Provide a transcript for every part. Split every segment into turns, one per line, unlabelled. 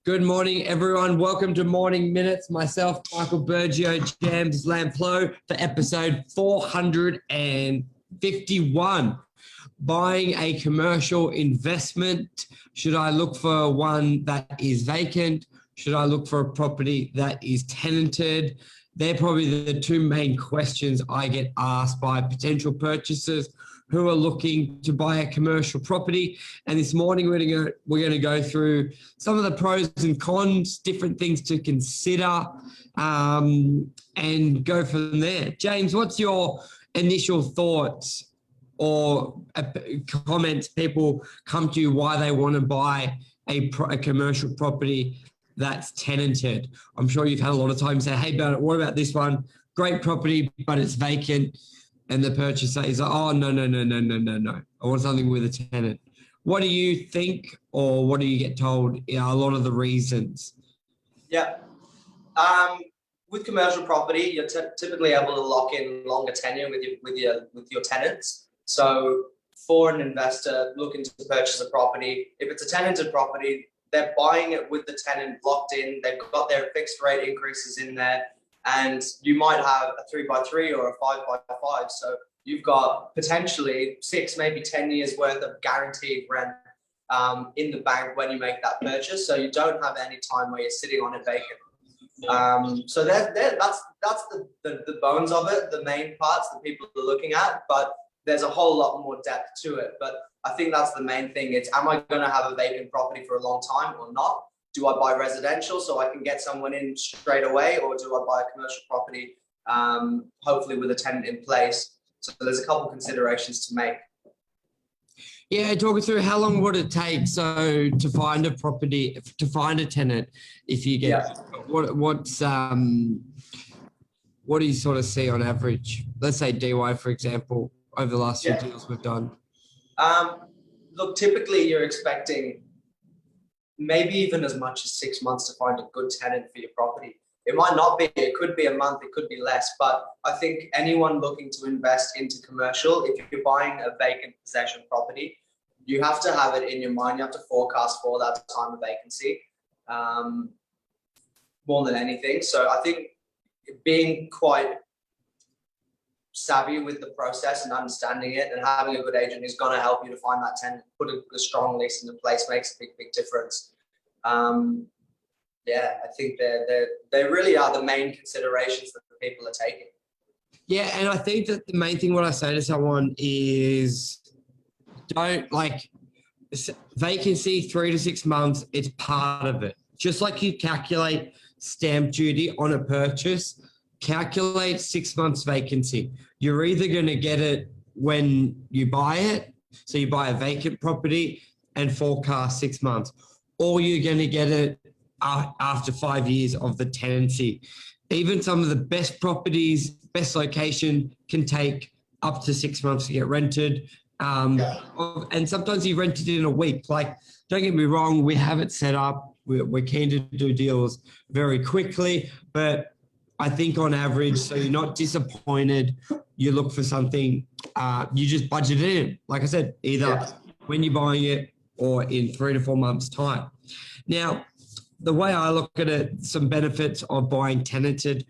Good morning, everyone. Welcome to Morning Minutes. Myself, Michael BURGIO, Jams Lamplo for episode 451. Buying a commercial investment. Should I look for one that is vacant? Should I look for a property that is tenanted? They're probably the two main questions I get asked by potential purchasers who are looking to buy a commercial property. And this morning we're going to go through some of the pros and cons, different things to consider, and go from there. James, what's your initial thoughts or comments? People come to you why they want to buy a commercial property that's tenanted. I'm sure you've had a lot of time say, hey, what about this one? Great property, but it's vacant. And the purchaser is like, oh, no. I want something with a tenant. What do you think, or what do you get told? A lot of the reasons.
Yeah. With commercial property, you're typically able to lock in longer tenure with your tenants. So for an investor looking to purchase a property, if it's a tenanted property, they're buying it with the tenant locked in. They've got their fixed rate increases in there. And you might have a 3x3 or a 5x5. So you've got potentially 6, maybe 10 years worth of guaranteed rent in the bank when you make that purchase. So you don't have any time where you're sitting on it vacant. So that's the bones of it, the main parts that people are looking at. But there's a whole lot more depth to it. But I think that's the main thing. It's, am I going to have a vacant property for a long time or not? Do I buy residential so I can get someone in straight away, or do I buy a commercial property, hopefully with a tenant in place? So there's a couple considerations to make.
Yeah, talk us through how long would it take to find a property, to find a tenant, if you get what do you sort of see on average? Let's say DY, for example, over the last few deals we've done.
Look, typically you're expecting maybe even as much as 6 months to find a good tenant for your property. It might not be, it could be a month, it could be less, but I think anyone looking to invest into commercial, if you're buying a vacant possession property, you have to have it in your mind, you have to forecast for that time of vacancy more than anything. So I think being quite savvy with the process and understanding it and having a good agent who's going to help you to find that tenant, put a strong lease into place makes a big difference. I think they really are the main considerations that the people are taking.
Yeah, and I think that the main thing what I say to someone is don't vacancy 3 to 6 months, it's part of it. Just like you calculate stamp duty on a purchase, calculate 6 months vacancy. You're either going to get it when you buy it, so you buy a vacant property and forecast 6 months, or you're going to get it after 5 years of the tenancy. Even some of the best properties, best location can take up to 6 months to get rented. And sometimes you rent it in a week. Like, don't get me wrong, we have it set up. We're keen to do deals very quickly, but I think on average, so you're not disappointed, you look for something, you just budget it in. Like I said, either when you're buying it or in 3 to 4 months' time. Now, the way I look at it, some benefits of buying tenanted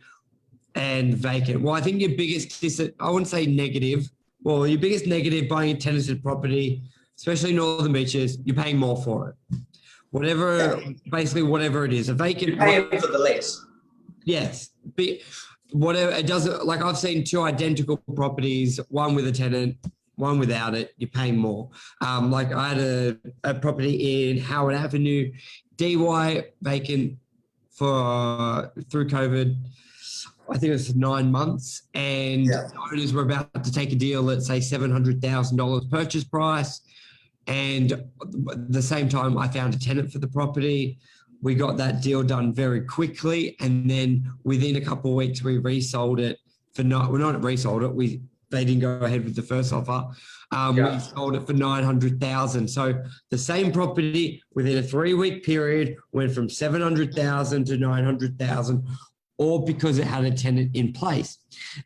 and vacant. Well, I think your biggest, I wouldn't say negative, well, your biggest negative buying a tenanted property, especially Northern Beaches, you're paying more for it. Basically whatever it is. A vacant,
you're paying for the lease.
Yes. Whatever it doesn't, like I've seen 2 identical properties, one with a tenant, one without it, you're paying more. Like I had a property in Howard Avenue, DY, vacant through COVID. I think it was 9 months, and the owners were about to take a deal at say $700,000 purchase price. And at the same time, I found a tenant for the property. We got that deal done very quickly, and then within a couple of weeks, we resold it for they didn't go ahead with the first offer. We sold it for $900,000. So the same property within a 3-week period went from $700,000 to $900,000, all because it had a tenant in place.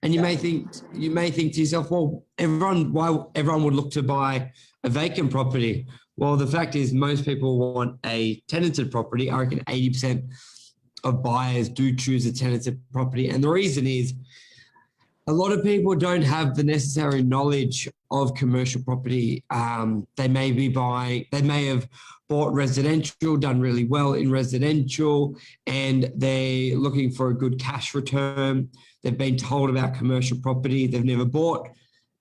And you may think to yourself, well, everyone would look to buy a vacant property. Well, the fact is most people want a tenanted property. I reckon 80% of buyers do choose a tenanted property. And the reason is a lot of people don't have the necessary knowledge of commercial property. They may have bought residential, done really well in residential, and they're looking for a good cash return. They've been told about commercial property. They've never bought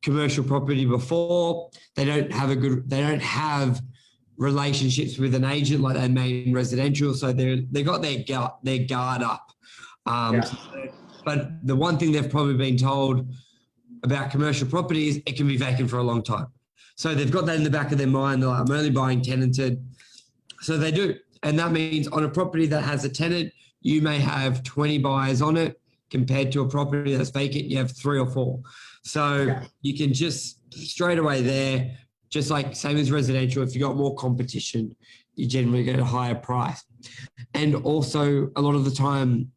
commercial property before. They don't have relationships with an agent like they made in residential. So they got their guard up. But the one thing they've probably been told about commercial property is it can be vacant for a long time. So they've got that in the back of their mind. They're like, I'm only buying tenanted. So they do. And that means on a property that has a tenant, you may have 20 buyers on it compared to a property that's vacant, you have 3 or 4. So you can just straight away there, just like same as residential, if you got more competition, you generally get a higher price. And also a lot of the time,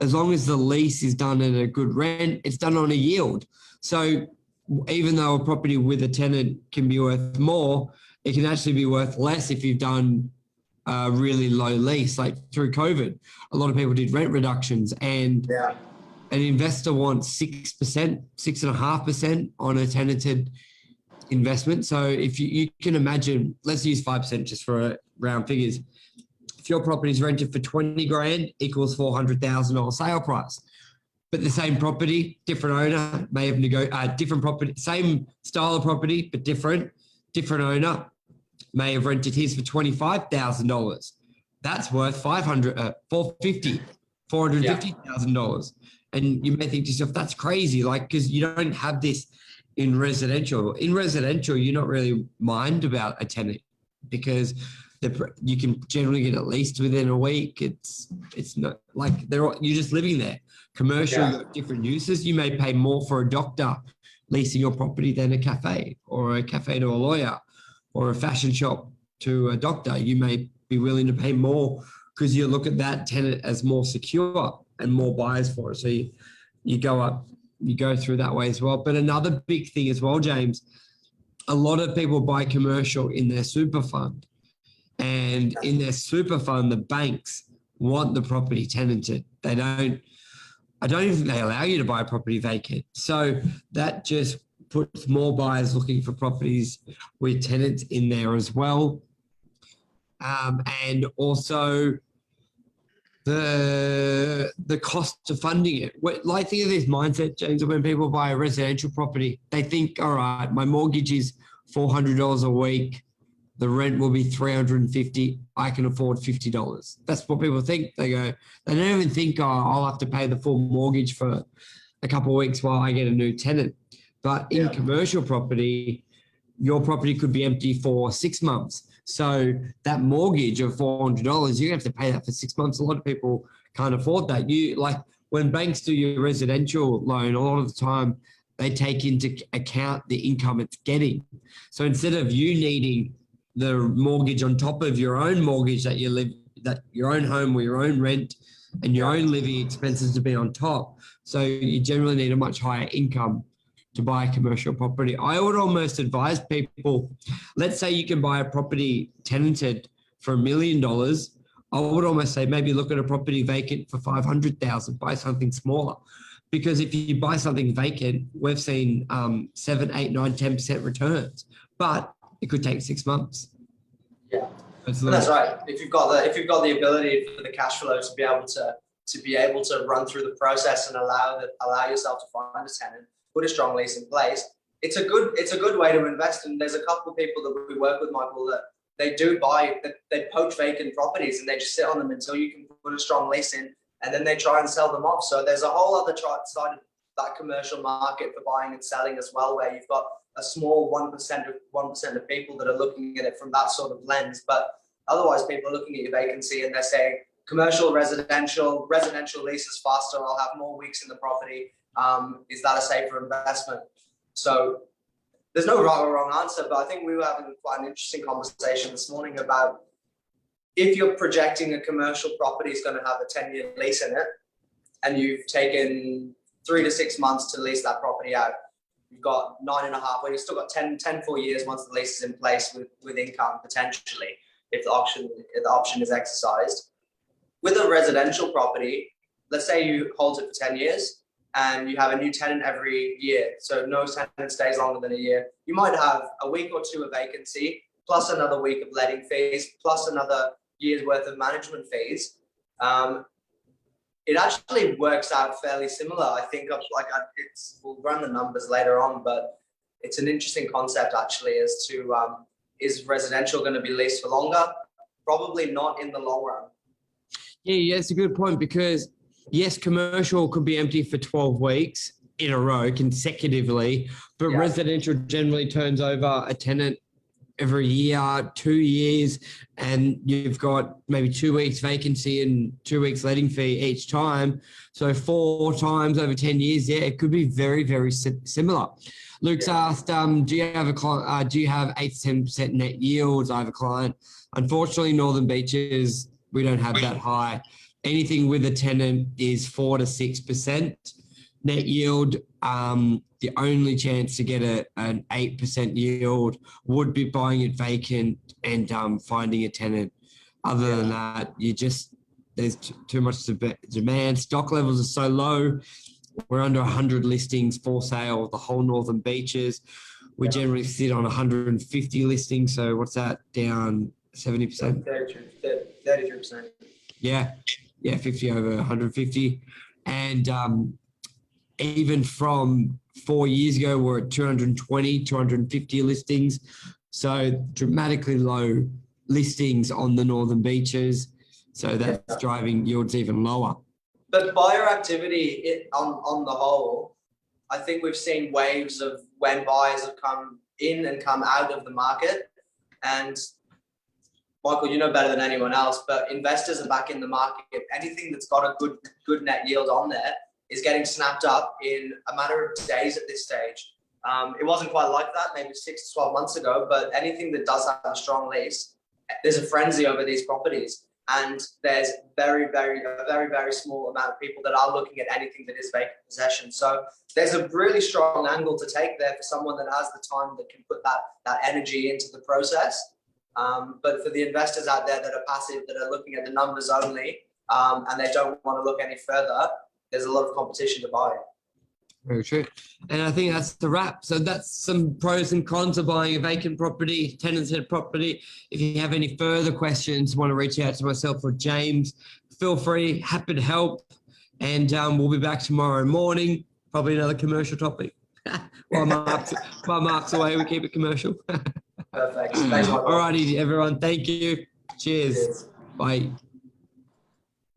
as long as the lease is done at a good rent, it's done on a yield. So even though a property with a tenant can be worth more, it can actually be worth less if you've done a really low lease. Like through COVID, a lot of people did rent reductions, and an investor wants 6%, 6.5% on a tenanted investment. So if you can imagine, let's use 5% just for round figures. If your property is rented for 20 grand equals $400,000 sale price, but the same property, different owner may have different property, same style of property, but different owner may have rented his for $25,000. That's worth $450,000. And you may think to yourself, that's crazy. Like, cause you don't have this in residential. In residential, you're not really mind about a tenant because you can generally get at least within a week. It's not like you're just living there. Commercial, you have different uses. You may pay more for a doctor leasing your property than a cafe, or a cafe to a lawyer, or a fashion shop to a doctor. You may be willing to pay more because you look at that tenant as more secure and more buyers for it. So you go through that way as well. But another big thing as well, James, a lot of people buy commercial in their super fund. And in their super fund, the banks want the property tenanted. I don't even think they allow you to buy a property vacant. So that just puts more buyers looking for properties with tenants in there as well. And also the cost of funding it. Like, think of this mindset, James, when people buy a residential property, they think, all right, my mortgage is $400 a week. The rent will be $350. I can afford $50. That's what people think. They don't even think, oh, I'll have to pay the full mortgage for a couple of weeks while I get a new tenant. But in commercial property, your property could be empty for 6 months. So that mortgage of $400, you have to pay that for 6 months. A lot of people can't afford that. When banks do your residential loan, a lot of the time they take into account the income it's getting. So instead of you needing the mortgage on top of your own mortgage that your own home or your own rent and your own living expenses to be on top. So you generally need a much higher income to buy a commercial property. I would almost advise people, let's say you can buy a property tenanted for $1 million. I would almost say maybe look at a property vacant for $500,000, buy something smaller. Because if you buy something vacant, we've seen 7, 8, 9, 10% returns. But it could take 6 months.
Yeah, that's right. If you've got the ability for the cash flow to be able to run through the process and allow yourself to find a tenant, put a strong lease in place, it's a good way to invest. And there's a couple of people that we work with, Michael, that they poach vacant properties and they just sit on them until you can put a strong lease in, and then they try and sell them off. So there's a whole other side of that commercial market for buying and selling as well, where you've got a small 1% of people that are looking at it from that sort of lens. But otherwise, people are looking at your vacancy and they're saying commercial, residential lease is faster. I'll have more weeks in the property. Is that a safer investment? So there's no right or wrong answer, but I think we were having quite an interesting conversation this morning about if you're projecting a commercial property is going to have a 10-year lease in it, and you've taken 3 to 6 months to lease that property out, you've got 9.5, well, you've still got 10 full years once the lease is in place with income potentially, if the option is exercised. With a residential property, let's say you hold it for 10 years and you have a new tenant every year. So no tenant stays longer than a year. You might have a week or two of vacancy, plus another week of letting fees, plus another year's worth of management fees. It actually works out fairly similar. I think we'll run the numbers later on, but it's an interesting concept actually as to, is residential going to be leased for longer? Probably not in the long run.
Yeah, it's a good point because yes, commercial could be empty for 12 weeks in a row consecutively, but residential generally turns over a tenant every year, 2 years, and you've got maybe 2 weeks vacancy and 2 weeks letting fee each time. So 4 times over 10 years, yeah, it could be very, very similar. Luke's asked, do you have 8 to 10% net yields? I have a client. Unfortunately, Northern Beaches, we don't have that high. Anything with a tenant is 4 to 6% net yield. The only chance to get an 8% yield would be buying it vacant and finding a tenant. Other than that, there's too much demand. Stock levels are so low. We're under 100 listings for sale, the whole Northern Beaches. We generally sit on 150 listings. So what's that, down 70%?
33%.
Yeah, 50 over 150. And even from 4 years ago, we're at 220, 250 listings. So dramatically low listings on the Northern Beaches. So that's driving yields even lower.
But buyer activity on the whole, I think we've seen waves of when buyers have come in and come out of the market. And Michael, you know better than anyone else, but investors are back in the market. Anything that's got a good net yield on there is getting snapped up in a matter of days at this stage. It wasn't quite like that maybe 6 to 12 months ago, but anything that does have a strong lease, there's a frenzy over these properties. And there's a very, very small amount of people that are looking at anything that is vacant possession. So there's a really strong angle to take there for someone that has the time that can put that energy into the process. But for the investors out there that are passive, that are looking at the numbers only, and they don't want to look any further, there's a lot of competition to buy.
Very true. And I think that's the wrap. So that's some pros and cons of buying a vacant property, tenanted property. If you have any further questions, want to reach out to myself or James, feel free, happy to help. And we'll be back tomorrow morning, probably another commercial topic. While Mark's away, we keep it commercial.
Perfect. Thanks, Michael.
All righty, everyone. Thank you. Cheers. Bye.